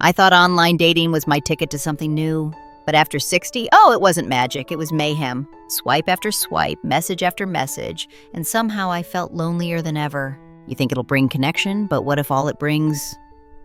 I thought online dating was my ticket to something new. But after 60, oh, it wasn't magic, it was mayhem. Swipe after swipe, message after message, and somehow I felt lonelier than ever. You think it'll bring connection, but what if all it brings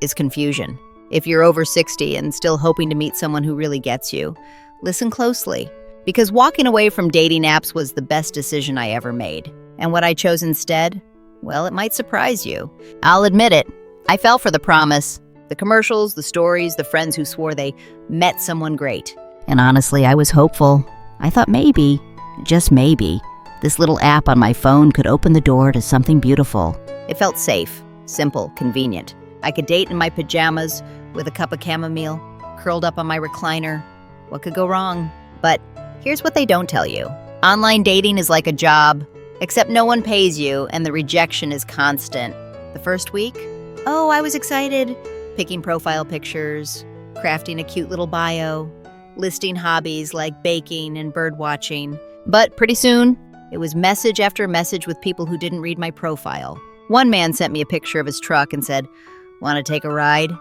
is confusion? If you're over 60 and still hoping to meet someone who really gets you, listen closely. Because walking away from dating apps was the best decision I ever made. And what I chose instead? Well, it might surprise you. I'll admit it. I fell for the promise. The commercials, the stories, the friends who swore they met someone great. And honestly, I was hopeful. I thought maybe, just maybe, this little app on my phone could open the door to something beautiful. It felt safe, simple, convenient. I could date in my pajamas with a cup of chamomile, curled up on my recliner. What could go wrong? But here's what they don't tell you. Online dating is like a job, except no one pays you and the rejection is constant. The first week? Oh, I was excited. Picking profile pictures, crafting a cute little bio, listing hobbies like baking and bird watching. But pretty soon, it was message after message with people who didn't read my profile. One man sent me a picture of his truck and said, "Want to take a ride?"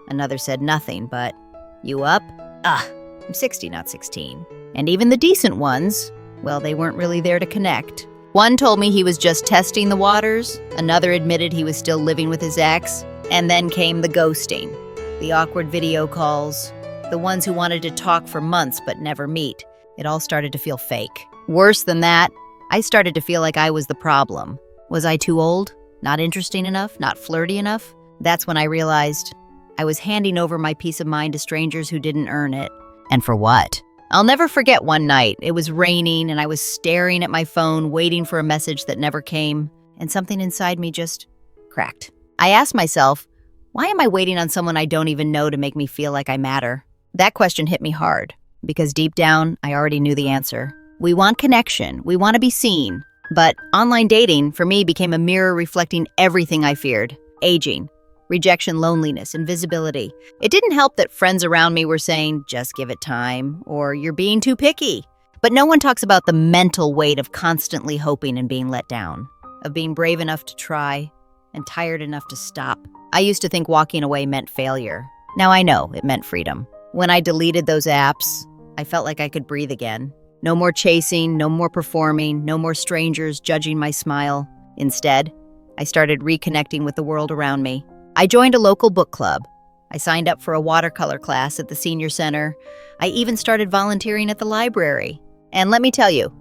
Another said nothing, but, "You up?" I'm 60, not 16. And even the decent ones, well, they weren't really there to connect. One told me he was just testing the waters. Another admitted he was still living with his ex. And then came the ghosting, the awkward video calls, the ones who wanted to talk for months but never meet. It all started to feel fake. Worse than that, I started to feel like I was the problem. Was I too old? Not interesting enough? Not flirty enough? That's when I realized I was handing over my peace of mind to strangers who didn't earn it. And for what? I'll never forget one night. It was raining and I was staring at my phone, waiting for a message that never came, and something inside me just cracked. I asked myself, why am I waiting on someone I don't even know to make me feel like I matter? That question hit me hard, because deep down, I already knew the answer. We want connection. We want to be seen. But online dating, for me, became a mirror reflecting everything I feared. Aging, rejection, loneliness, invisibility. It didn't help that friends around me were saying, just give it time, or you're being too picky. But no one talks about the mental weight of constantly hoping and being let down, of being brave enough to try, and tired enough to stop. I used to think walking away meant failure. Now I know it meant freedom. When I deleted those apps, I felt like I could breathe again. No more chasing, no more performing, no more strangers judging my smile. Instead, I started reconnecting with the world around me. I joined a local book club. I signed up for a watercolor class at the senior center. I even started volunteering at the library. And let me tell you,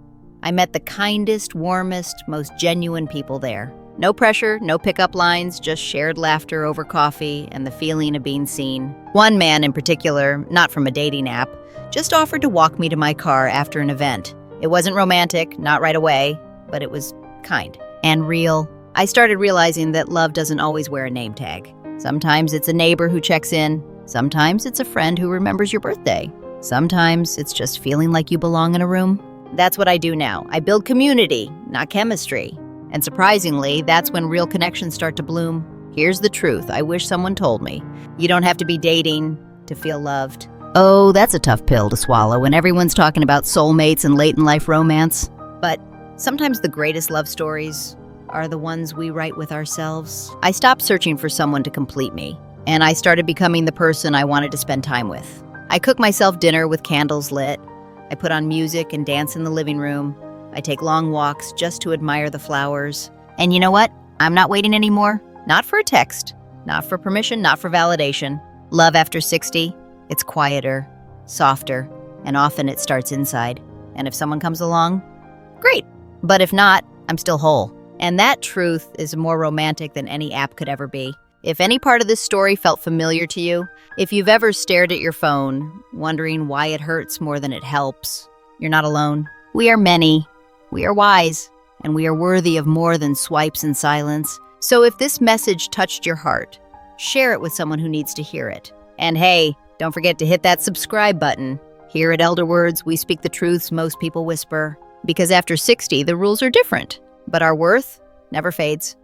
I met the kindest, warmest, most genuine people there. No pressure, no pickup lines, just shared laughter over coffee and the feeling of being seen. One man in particular, not from a dating app, just offered to walk me to my car after an event. It wasn't romantic, not right away, but it was kind and real. I started realizing that love doesn't always wear a name tag. Sometimes it's a neighbor who checks in. Sometimes it's a friend who remembers your birthday. Sometimes it's just feeling like you belong in a room. That's what I do now. I build community, not chemistry. And surprisingly, that's when real connections start to bloom. Here's the truth I wish someone told me. You don't have to be dating to feel loved. Oh, that's a tough pill to swallow when everyone's talking about soulmates and late-in-life romance. But sometimes the greatest love stories are the ones we write with ourselves. I stopped searching for someone to complete me, and I started becoming the person I wanted to spend time with. I cook myself dinner with candles lit. I put on music and dance in the living room. I take long walks just to admire the flowers. And you know what? I'm not waiting anymore. Not for a text, not for permission, not for validation. Love after 60, it's quieter, softer, and often it starts inside. And if someone comes along, great. But if not, I'm still whole. And that truth is more romantic than any app could ever be. If any part of this story felt familiar to you, if you've ever stared at your phone, wondering why it hurts more than it helps, you're not alone. We are many. We are wise, and we are worthy of more than swipes and silence. So if this message touched your heart, share it with someone who needs to hear it. And hey, don't forget to hit that subscribe button. Here at Elder Words, we speak the truths most people whisper. Because after 60, the rules are different, but our worth never fades.